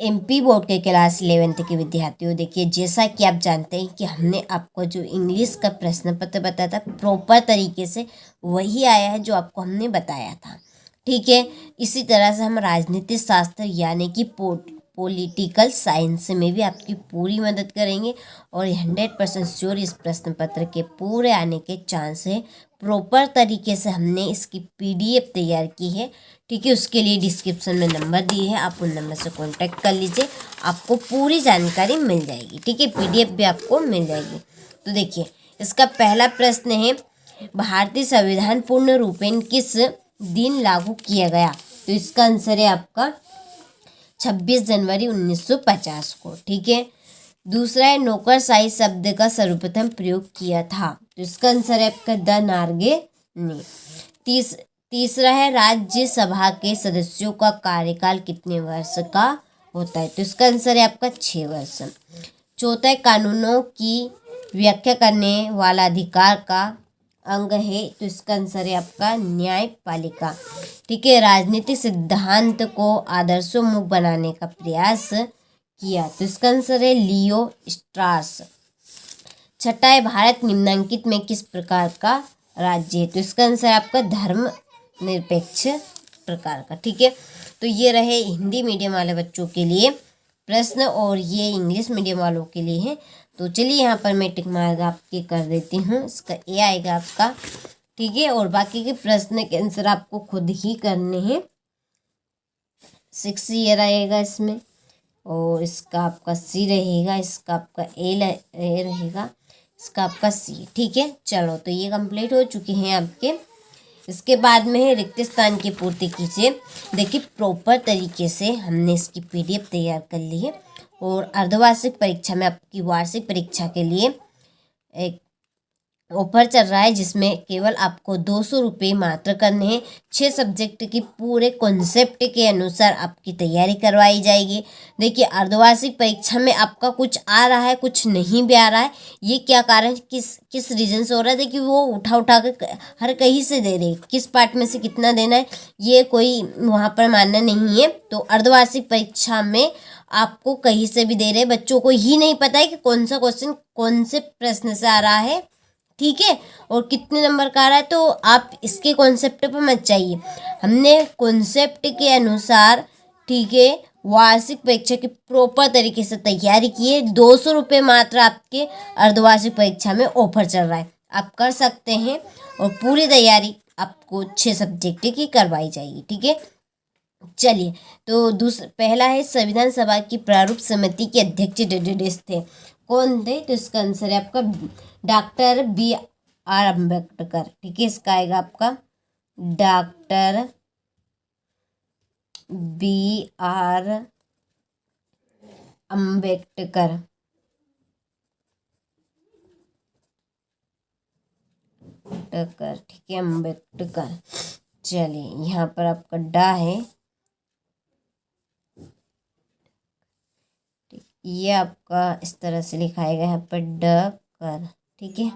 MP board के class 11th के विद्यार्थियों, देखिए जैसा कि आप जानते हैं कि हमने आपको जो इंग्लिश का प्रश्न पत्र बताया था प्रॉपर तरीके से वही आया है जो आपको हमने बताया था। ठीक है, इसी तरह से हम राजनीति शास्त्र यानी कि पॉलिटिकल साइंस में भी आपकी पूरी मदद करेंगे और 100% श्योर इस प्रश्न पत्र के पूरे आने के चांस है। प्रॉपर तरीके से हमने इसकी पीडीएफ तैयार की है। ठीक है, उसके लिए डिस्क्रिप्शन में नंबर दिए हैं, आप उन नंबर से कांटेक्ट कर लीजिए, आपको पूरी जानकारी मिल जाएगी। ठीक है, पीडीएफ भी आपको मिल जाएगी। तो देखिए इसका पहला प्रश्न है, भारतीय संविधान पूर्ण रूपेण किस दिन लागू किया गया? तो इसका आंसर है आपका 26 जनवरी 1950 को। ठीक है, दूसरा है, नौकरशाही शब्द का सर्वप्रथम प्रयोग किया था? तो इसका आंसर है आपका द नार्गे ने। तीसरा है, राज्यसभा के सदस्यों का कार्यकाल कितने वर्ष का होता है? तो इसका आंसर है आपका 6 वर्ष। चौथा है, कानूनों की व्याख्या करने वाला अधिकार का अंग है? तो इसका आंसर है आपका न्यायपालिका। ठीक है, राजनीतिक सिद्धांत को आदर्शोन्मुख बनाने का प्रयास किया? तो इसका आंसर है लियो स्ट्रास। छठा है, भारत निम्नलिखित में किस प्रकार का राज्य है? तो इसका आंसर है आपका धर्मनिरपेक्ष प्रकार का। ठीक है, तो ये रहे हिंदी मीडियम वाले बच्चों के लिए प्रश्न और ये इंग्लिश मीडियम वालों के लिए है। तो चलिए यहाँ पर मैं टिक मार्क आपके कर देती हूँ, इसका ए आएगा आपका। ठीक है, और बाकी के प्रश्न के आंसर आपको खुद ही करने हैं। 6 ईयर आएगा इसमें, और इसका आपका सी रहेगा, इसका आपका ए रहेगा, इसका आपका सी। ठीक है, चलो तो ये कंप्लीट हो चुके हैं आपके। इसके बाद में है रिक्त स्थान की पूर्ति कीजिए। देखिए प्रॉपर तरीके से हमने इसकी पीडीएफ तैयार कर ली है और अर्धवार्षिक परीक्षा में आपकी वार्षिक परीक्षा के लिए एक ऑफर चल रहा है जिसमें केवल आपको 200 रुपये मात्र करने हैं। 6 सब्जेक्ट की पूरे कॉन्सेप्ट के अनुसार आपकी तैयारी करवाई जाएगी। देखिए अर्धवार्षिक परीक्षा में आपका कुछ आ रहा है, कुछ नहीं भी आ रहा है, ये क्या कारण किस रीजन से हो रहा है? देखिए वो उठा के हर कहीं से दे रहे, किस पार्ट में से कितना देना है ये कोई वहाँ पर मानना नहीं है। तो अर्धवार्षिक परीक्षा में आपको कहीं से भी दे रहे, बच्चों को ही नहीं पता है कि कौन सा क्वेश्चन कौन से प्रश्न से आ रहा है। ठीक है, और कितने नंबर का आ रहा है, तो आप इसके कॉन्सेप्ट पर मत जाइए, हमने कॉन्सेप्ट के अनुसार ठीक है वार्षिक परीक्षा की प्रॉपर तरीके से तैयारी की है। 200 रुपये मात्र आपके अर्धवार्षिक परीक्षा में ऑफर चल रहा है, आप कर सकते हैं और पूरी तैयारी आपको 6 सब्जेक्ट की करवाई जाएगी। ठीक है, चलिए तो पहला है, संविधान सभा की प्रारूप समिति के अध्यक्ष डेडेस थे, कौन थे? तो इसका आंसर है आपका डॉक्टर B.R. अम्बेडकर। ठीक है, इसका आएगा आपका डॉक्टर B.R. अम्बेडकर। ठीक है, अम्बेडकर। चलिए यहाँ पर आपका डा है, ये आपका इस तरह से लिखाएगा यहाँ पर ड कर। ठीक है,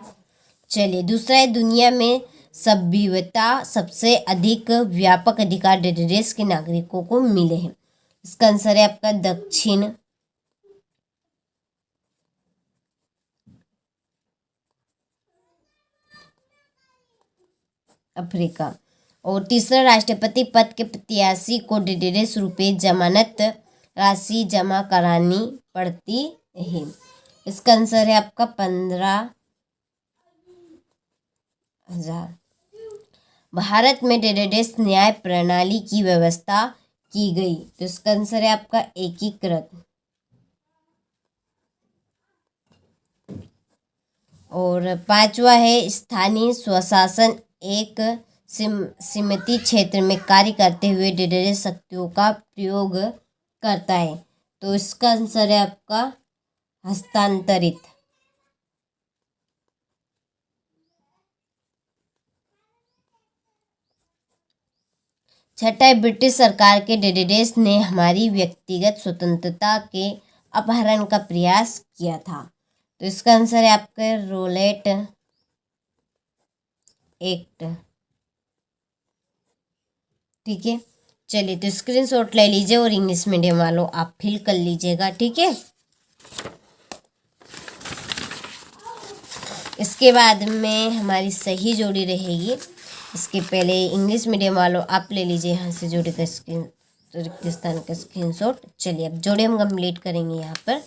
चलिए दूसरा है, दुनिया में सभ्यता सबसे अधिक व्यापक अधिकार देश के नागरिकों को मिले हैं? इसका आंसर है आपका दक्षिण अफ्रीका। और तीसरा, राष्ट्रपति पद के प्रत्याशी को 150 रुपये जमानत राशि जमा करानी पड़ती है? इसका आंसर है आपका 15,000। भारत में डेटाबेस न्याय प्रणाली की व्यवस्था की गई? तो इसका आंसर है आपका एकीकृत। और पांचवा है, स्थानीय स्वशासन एक सीमित क्षेत्र में कार्य करते हुए डेटाबेस शक्तियों का प्रयोग करता है? तो इसका आंसर है आपका हस्तांतरित। छठा है, ब्रिटिश सरकार के डेडेस ने हमारी व्यक्तिगत स्वतंत्रता के अपहरण का प्रयास किया था? तो इसका आंसर है आपका रोलेट एक्ट। ठीक है, चलिए तो स्क्रीनशॉट ले लीजिए और इंग्लिश मीडियम वालों आप फिल कर लीजिएगा, ठीक है। इसके बाद में हमारी सही जोड़ी रहेगी। इसके पहले इंग्लिश मीडियम वालों आप ले लीजिए यहाँ से जोड़ी का रिक्त स्थान का स्क्रीनशॉट। चलिए अब जोड़ी हम कंप्लीट करेंगे। यहाँ पर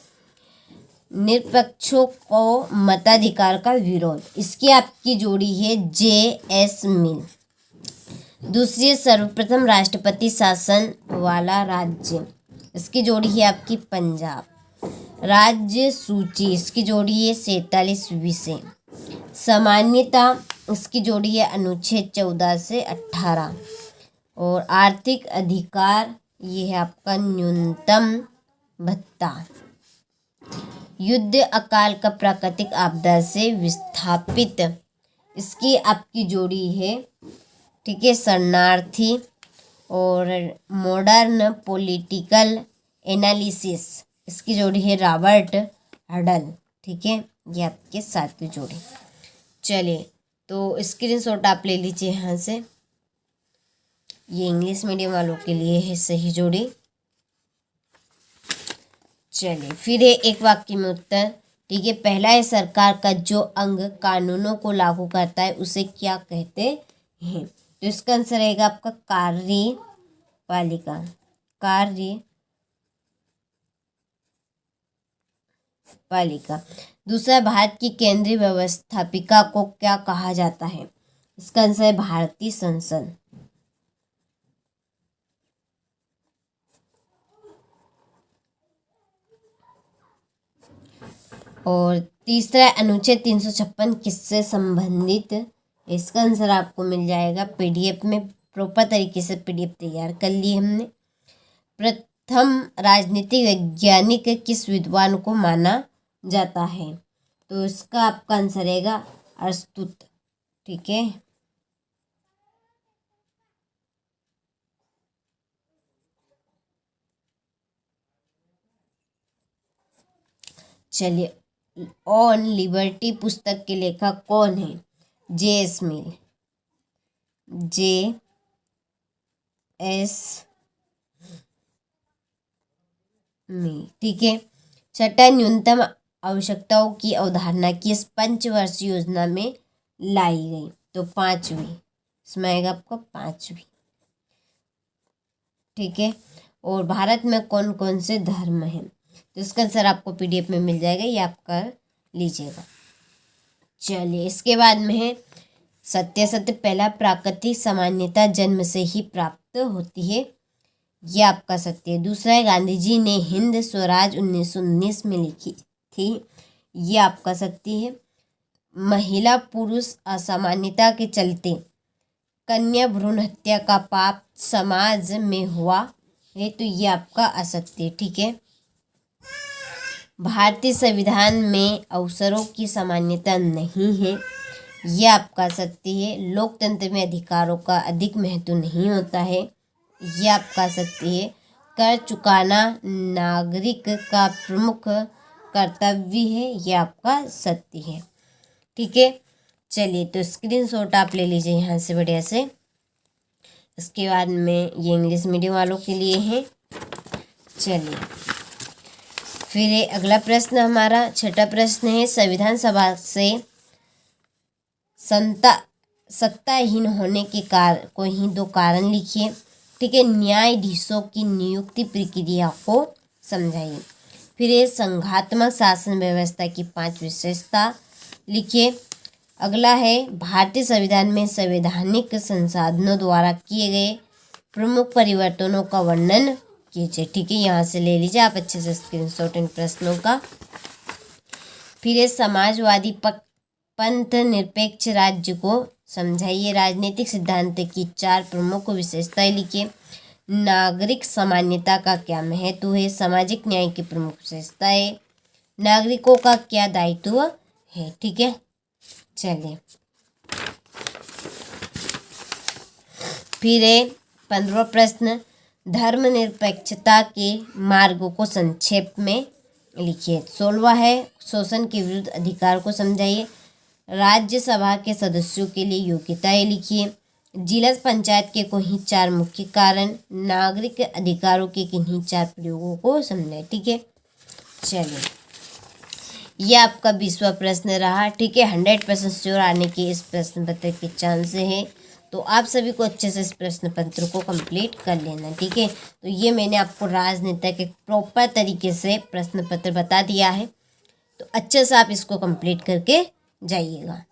निरपेक्षों को मताधिकार का विरोध, इसकी आपकी जोड़ी है J.S. मिल। दूसरी सर्वप्रथम राष्ट्रपति शासन वाला राज्य, इसकी जोड़ी है आपकी पंजाब। राज्य सूची, इसकी जोड़ी है 47 विषय। सामान्यता, इसकी जोड़ी है अनुच्छेद 14 से 18। और आर्थिक अधिकार, ये है आपका न्यूनतम भत्ता। युद्ध, अकाल का प्राकृतिक आपदा से विस्थापित, इसकी आपकी जोड़ी है, ठीक है, शरणार्थी। और मॉडर्न पॉलिटिकल एनालिसिस, इसकी जोड़ी है रॉबर्ट हडल, ठीक है। ये आपके 7वीं जोड़ी। चलिए तो स्क्रीनशॉट आप ले लीजिए यहाँ से। ये इंग्लिश मीडियम वालों के लिए है सही जोड़ी। चलिए फिर है एक वाक्य में उत्तर, ठीक है। पहला है सरकार का जो अंग कानूनों को लागू करता है उसे क्या कहते हैं। तो इसका आंसर रहेगा आपका कार्यपालिका। कार्यपालिका। दूसरा, भारत की केंद्रीय व्यवस्थापिका को क्या कहा जाता है। इसका आंसर है भारतीय संसद। और तीसरा, अनुच्छेद 356 किससे संबंधित। इसका आंसर आपको मिल जाएगा पीडीएफ में। प्रॉपर तरीके से पीडीएफ तैयार कर ली हमने। प्रथम राजनीतिक वैज्ञानिक किस विद्वान को माना जाता है। तो इसका आपका आंसर रहेगा अरस्तुत, ठीक है। चलिए, ऑन लिबर्टी पुस्तक के लेखक कौन है। J.S. मिल। J.S. मिल, ठीक है। छठा, न्यूनतम आवश्यकताओं की अवधारणा किस पंचवर्षीय योजना में लाई गई। तो 5वीं, इसमें आएगा आपको 5वीं, ठीक है। और भारत में कौन कौन से धर्म हैं। तो इसका आंसर आपको पीडीएफ में मिल जाएगा, ये आप कर लीजिएगा। चलिए इसके बाद में है सत्य। पहला, प्राकृतिक सामान्यता जन्म से ही प्राप्त होती है, ये आपका सत्य है। दूसरा है, गांधी जी ने हिंद स्वराज 1919 में लिखी थी, ये आपका सत्य है। महिला पुरुष असामान्यता के चलते कन्या भ्रूण हत्या का पाप समाज में हुआ है, तो ये आपका असत्य, ठीक है। भारतीय संविधान में अवसरों की समानता नहीं है, ये आपका सत्य है। लोकतंत्र में अधिकारों का अधिक महत्व नहीं होता है, ये आपका सत्य है। कर चुकाना नागरिक का प्रमुख कर्तव्य है, ये आपका सत्य है, ठीक है। चलिए तो स्क्रीनशॉट आप ले लीजिए यहाँ से बढ़िया से। इसके बाद में ये इंग्लिश मीडियम वालों के लिए है। चलिए फिर अगला प्रश्न हमारा छठा प्रश्न है, संविधान सभा से सत्ताहीन होने के कोई ही 2 कारण लिखिए, ठीक है। न्यायाधीशों की नियुक्ति प्रक्रिया को समझाइए। फिर संघात्मक शासन व्यवस्था की 5 विशेषता लिखिए। अगला है, भारतीय संविधान में संवैधानिक संसाधनों द्वारा किए गए प्रमुख परिवर्तनों का वर्णन कीजिए, ठीक है। यहाँ से ले लीजिए आप अच्छे से स्क्रीनशॉट इन प्रश्नों का। फिर समाजवादी पंथ निरपेक्ष राज्य को समझाइए। राजनीतिक सिद्धांत की 4 प्रमुख विशेषताएं लिखिए। नागरिक सामान्यता का क्या महत्व है। सामाजिक न्याय की प्रमुख विशेषताएं। नागरिकों का क्या दायित्व है, ठीक है। चलिए फिर 15वां प्रश्न, धर्मनिरपेक्षता के मार्गों को संक्षेप में लिखिए। 16वां है, शोषण के विरुद्ध अधिकार को समझाइए। राज्यसभा के सदस्यों के लिए योग्यताएं लिखिए। जिला पंचायत के कोई 4 मुख्य कारण, नागरिक अधिकारों के किन्हीं 4 प्रयोगों को समझें। ठीक है, चलिए ये आपका 20वां प्रश्न रहा। ठीक है, 100% श्योर आने के इस प्रश्न पत्र के चांस है, तो आप सभी को अच्छे से इस प्रश्न पत्र को कंप्लीट कर लेना। ठीक है, तो ये मैंने आपको राजनीति के प्रॉपर तरीके से प्रश्न पत्र बता दिया है, तो अच्छे से आप इसको कंप्लीट करके जाइएगा।